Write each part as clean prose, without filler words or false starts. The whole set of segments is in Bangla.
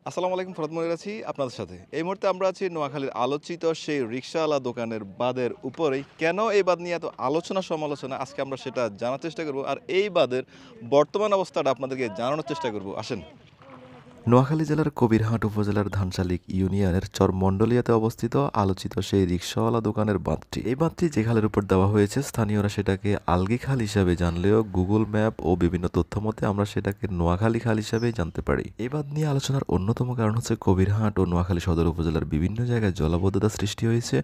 আসসালামু আলাইকুম, ফরহাদ মনির আছি আপনাদের সাথে। এই মুহূর্তে আমরা আছি নোয়াখালীর আলোচিত সেই রিকশাওয়ালা দোকানের বাঁধের উপরেই। কেন এই বাঁধ নিয়ে এত আলোচনা সমালোচনা, আজকে আমরা সেটা জানার চেষ্টা করব। আর এই বাঁধের বর্তমান অবস্থাটা আপনাদেরকে জানানোর চেষ্টা করব। আসেন। নোয়াখালী জেলার কবিরহাট উপজেলার ধানশালিক ইউনিয়নের চরমণ্ডলিয়াতে অবস্থিত আলোচিত সেই রিকশাওয়ালা দোকানের বাঁধটি। এই বাঁধটি যে খালের উপর দেওয়া হয়েছে, স্থানীয়রা সেটাকে আলগি খাল হিসাবে জানলেও গুগল ম্যাপ ও বিভিন্ন তথ্য মতে আমরা সেটাকে নোয়াখালী খাল হিসাবেই জানতে পারি। এই বাঁধ নিয়ে আলোচনার অন্যতম কারণ হচ্ছে কবিরহাট ও নোয়াখালী সদর উপজেলার বিভিন্ন জায়গায় জলাবদ্ধতা সৃষ্টি হয়েছে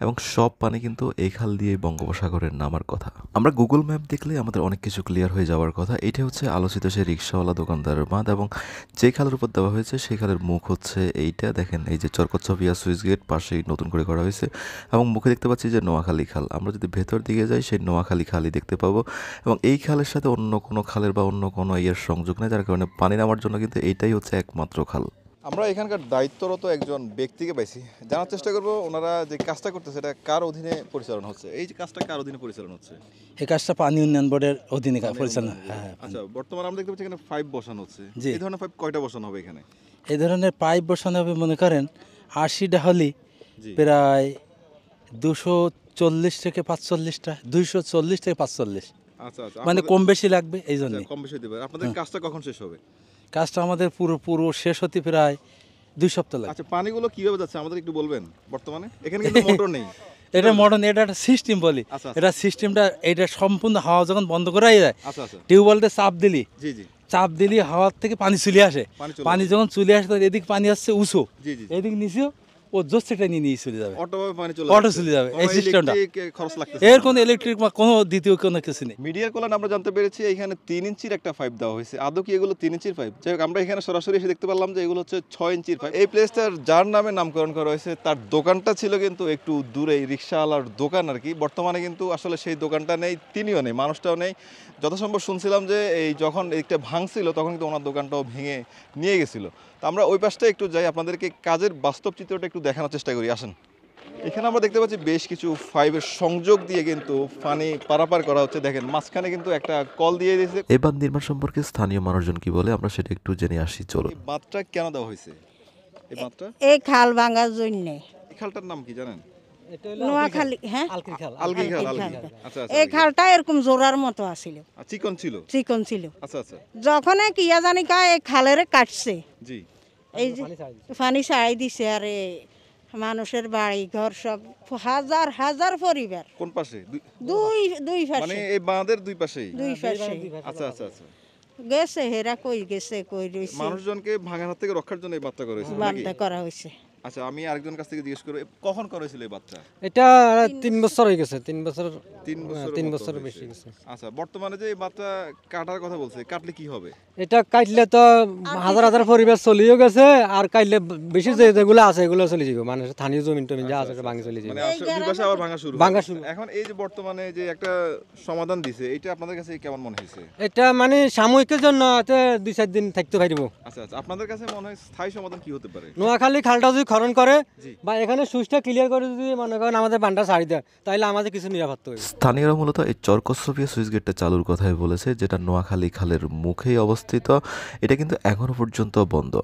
এবং সব পানি কিন্তু এই খাল দিয়ে বঙ্গোপসাগরের নামার কথা। আমরা গুগল ম্যাপ দেখলে আমাদের অনেক কিছু ক্লিয়ার হয়ে যাওয়ার কথা। এটা হচ্ছে আলোচিত সেই রিকশাওয়ালা দোকানদারের বাঁধ এবং যে খালের উপর দেওয়া হয়েছে সেই খালের মুখ হচ্ছে এইটা। দেখেন, এই যে চরকচ্ছপিয়া সুইচ গেট পাশেই নতুন করে করা হয়েছে এবং মুখে দেখতে পাচ্ছি যে নোয়াখালী খাল। আমরা যদি ভেতর দিকে যাই সেই নোয়াখালী খালই দেখতে পাবো এবং এই খালের সাথে অন্য কোনো খালের বা অন্য কোনো ইয়ের সংযোগ নেই, যার কারণে পানি নামার জন্য কিন্তু এইটাই হচ্ছে একমাত্র খাল। আমরা এখানকার দায়িত্বরত একজন ব্যক্তিকে পাইছি, জানার চেষ্টা করবো ওনারা যে কাজটা করতেছে এটা কার অধীনে পরিচালনা হচ্ছে। এই যে কাজটা কার অধীনে পরিচালনা হচ্ছে? এই কাজটা পানি উন্নয়ন বোর্ডের অধীনে পরিচালনা। হ্যাঁ, আচ্ছা, বর্তমানে আমরা দেখতে পাচ্ছি এখানে পাইপ বসানো হচ্ছে। এই ধরনের পাইপ কয়টা বসানো হবে এখানে? এই ধরনের পাইপ বসানো হবে মনে করেন 80টা হলি প্রায় 240 থেকে 45টা, 240 থেকে 45। আচ্ছা আচ্ছা, মানে কম বেশি লাগবে এই জন্য। কম বেশি দিবে। আপনাদের কাজটা কখন শেষ হবে? কাজটা আমাদের পুরো শেষ হতে প্রায় 2 সপ্তাহ লাগে। আচ্ছা, পানিগুলো কিভাবে যাচ্ছে আমাদের একটু বলবেন? বর্তমানে এখানে কিন্তু মোটর নেই। এটা মডার্ন, এটা একটা সিস্টেম বলি। এটা সিস্টেমটা, এটা সম্পূর্ণ হাওয়া যখন বন্ধ করাই যায়, টিউবওয়েলটা চাপ দিলি, চাপ দিলি হাওয়ার থেকে পানি চলে আসে। পানি যখন চলে আসে তখন এদিক পানি আসছে উঁচু, এদিক নিচেও ও জোসটা নিয়ে চলে যাবে, অটো চলে যাবে। এই সিস্টেমটা এর কোনো ইলেকট্রিক বা কোনো দ্বিতীয় কোনো কিছু নেই। মিডিয়ার কল্যাণ আমরা জানতে পেরেছি এখানে 3 ইঞ্চির একটা পাইপ দেওয়া হয়েছে। আদৌ কি এগুলো 3 ইঞ্চির পাইপ? যাই হোক, আমরা এখানে সরাসরি এসে দেখতে পারলাম যে এগুলো হচ্ছে 6 ইঞ্চির পাইপ। এই প্লেসটার যার নামে নামকরণ করা হয়েছে তার দোকানটা ছিল কিন্তু একটু দূরে, রিকশাওয়ালার দোকান আর কি। বর্তমানে কিন্তু আসলে সেই দোকানটা নেই, তিনিও নেই, মানুষটাও নেই। যথাসম্ভব শুনছিলাম যে এই যখন এইটা ভাঙছিল তখন কিন্তু ওনার দোকানটাও ভেঙে নিয়ে গেছিল। তো আমরা ওই পাশটা একটু যাই, আপনাদেরকে কাজের বাস্তব চিত্রটা একটু দেখানোর চেষ্টা করি। আসেন। এখানে আমরা দেখতে পাচ্ছি বেশ কিছু ফাইবের সংযোগ দিয়ে কিন্তু পানি পারাপার করা হচ্ছে। দেখেন, মাঝখানে কিন্তু একটা কল দিয়ে দিয়েছে। এই বাঁধ নির্মাণ সম্পর্কে স্থানীয় মানুষজন কি বলে আমরা সেটা একটু জেনে আসি। চলো। এই বাঁধটা কেন দেওয়া হয়েছে? এই বাঁধটা এই খাল ভাঙার জন্য। এই খালটার নাম কি জানেন? নোয়াখালী, হ্যাঁ, আলগি খাল। আচ্ছা, এই খালটা এরকম জোড়ার মতো আছিল, চিকন ছিল। আচ্ছা আচ্ছা, যখন কিয়া জানি কা এই খালের কাটছে, জি, এই যে পানি ছাড়াই দিছে। আর মানুষের বাড়ি ঘর সব হাজার হাজার পরিবার। কোন পাশে? দুই পাশে, মানে এই বাঁধের দুই পাশেই। আচ্ছা আচ্ছা আচ্ছা, গেছে হেরা কই গেছে কই রইছে। মানুষজনকে ভাঙার হাত থেকে রক্ষার জন্য এই বাঁধটা করা হয়েছে। বাঁধটা করা হয়েছে। আচ্ছা, আমি আরেকজন কাছ থেকে জিজ্ঞেস করব, কখন করা হয়েছিল এই বাঁধটা? এটা 3 বছর হয়ে গেছে, 3 বছর বেশি গেছে। আচ্ছা, বর্তমানে যে এই বাঁধটা কাটার কথা বলছে, কাটলে কি হবে? এটা কাটলে তো হাজার হাজার পরিবেশ চলিও গেছে, আর কাটলে বেশি যেগুলো আছে এগুলো চলে যাবে, মানে স্থানীয় জমি টমি যা আছে ভাঙে চলে যাবে, মানে দুই পাশে আবার ভাঙা শুরু। এখন এই যে বর্তমানে যে একটা সমাধান দিছে, এটা আপনাদের কাছে কেমন মনে হয়েছে? এটা মানে সাময়িকের জন্য 2-4 দিন থাকতে পারবো। আচ্ছা আচ্ছা, আপনাদের কাছে মনে হয় স্থায়ী সমাধান কি হতে পারে? নোয়াখালী খালটা যদি খনন করে বা এখানে সুইচটা ক্লিয়ার করে যদি মনে করেন আমাদের বানটা ছাড়ি দেয়, তাহলে আমাদের কিছু নিরাপত্তা হবে। স্থানীয়রা মূলত এই চরকচ্ছপিয়া সুইচ গেটটা চালুর কথাই বলেছে, যেটা নোয়াখালী খালের মুখেই অবস্থিত। এটা কিন্তু এখনো পর্যন্ত বন্ধ।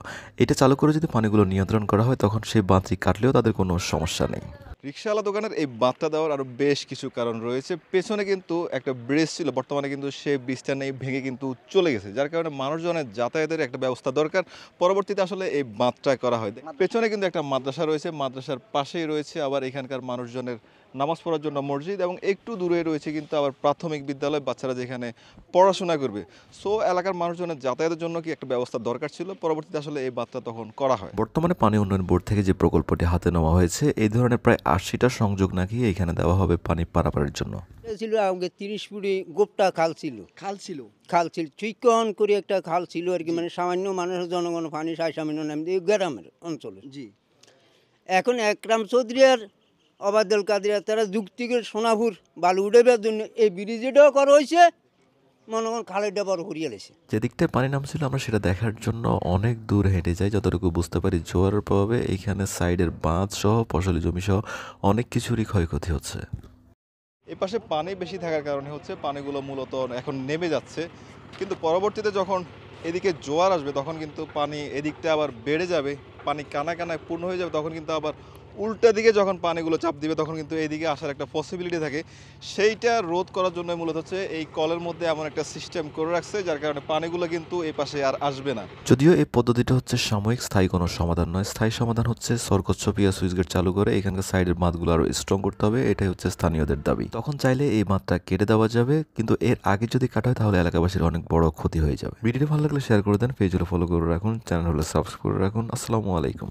এটা চালু করে যদি পানিগুলো নিয়ন্ত্রণ করা হয় তখন সেই বাঁধটি কাটলেও তাদের কোনো সমস্যা নেই। রিকশাওয়ালা দোকানের এই বাঁধটা দেওয়ার আরও বেশ কিছু কারণ রয়েছে। পেছনে কিন্তু একটা ব্রিজ ছিল, বর্তমানে কিন্তু সেই ব্রিজটা নেই, ভেঙে কিন্তু চলে গেছে, যার কারণে মানুষজনের যাতায়াতের একটা ব্যবস্থা দরকার। পরবর্তীতে আসলে এই বাঁধটা করা হয়। পেছনে কিন্তু একটা মাদ্রাসা রয়েছে, মাদ্রাসার পাশেই রয়েছে আবার এখানকার মানুষজনের নামাজ পড়ার জন্য মসজিদ, এবং একটু দূরে রয়েছে কিন্তু আবার প্রাথমিক বিদ্যালয়, বাচ্চারা যেখানে পড়াশোনা করবে। সো এলাকার মানুষজনের যাতায়াতের জন্য কি একটা ব্যবস্থা দরকার ছিল, পরবর্তীতে আসলে এই বাঁধটা তখন করা হয়। বর্তমানে পানি উন্নয়ন বোর্ড থেকে যে প্রকল্পটি হাতে নেওয়া হয়েছে, এই ধরনের প্রায় 80টা সংযোগ নাকি এখানে দেওয়া হবে পানি পারাপারের জন্য। ছিল আগে 30 ফুটে গোপটা খাল ছিল চিকন করে একটা খাল ছিল আর কি, মানে সামান্য মানুষের জনগণ পানি সামান্য নাম দিয়ে গ্রামের অঞ্চলে। জি, এখন একরাম চৌধুরী আর অবাদুল কাদিরা তারা যুক্তিকে সোনাপুর বালু উঠেবার জন্য এই ব্রিজটাও করা হয়েছে, মনে করেন খালেরটা বড় করিয়ে লেছে। যেদিকটায় পানি নামছিল আমরা সেটা দেখার জন্য অনেক দূর হেঁটে যাই। যতটুকু বুঝতে পারি জোয়ারের প্রভাবে এইখানে সাইডের বাঁধ সহ ফসলি জমি সহ অনেক কিছুরই ক্ষয়ক্ষতি হচ্ছে। এই পাশে পানি বেশি থাকার কারণে হচ্ছে পানিগুলো মূলত এখন নেমে যাচ্ছে, কিন্তু পরবর্তীতে যখন এদিকে জোয়ার আসবে তখন কিন্তু পানি এদিকটা আবার বেড়ে যাবে, পানি কানায় কানায় পূর্ণ হয়ে যাবে, তখন কিন্তু আবার উল্টা দিকে যখন পানিগুলো চাপ দিবে তখন কিন্তু এইদিকে আসার একটা পসিবিলিটি থাকে। সেইটা রোধ করার জন্য মূলত হচ্ছে এই কলের মধ্যে এমন একটা সিস্টেম করে রাখছে, যার কারণে পানিগুলো কিন্তু এই পাশে আর আসবে না। যদিও এই পদ্ধতিটা হচ্ছে সাময়িক, স্থায়ী কোনো সমাধান নয়। স্থায়ী সমাধান হচ্ছে সর্বোচ্চ পিয়া সুইচ গেট চালু করে এখানকার সাইডের বাঁধগুলো আরো স্ট্রং করতে হবে। এটাই হচ্ছে স্থানীয়দের দাবি। তখন চাইলে এই বাঁধটা কেটে দেওয়া যাবে, কিন্তু এর আগে যদি কাটা হয় তাহলে এলাকাবাসীর অনেক বড় ক্ষতি হয়ে যাবে। ভিডিওটি ভালো লাগলে শেয়ার করে দেন, পেজগুলো ফলো করে রাখুন, চ্যানেল হলে সাবস্ক্রাইব করে রাখুন। আসসালামু আলাইকুম।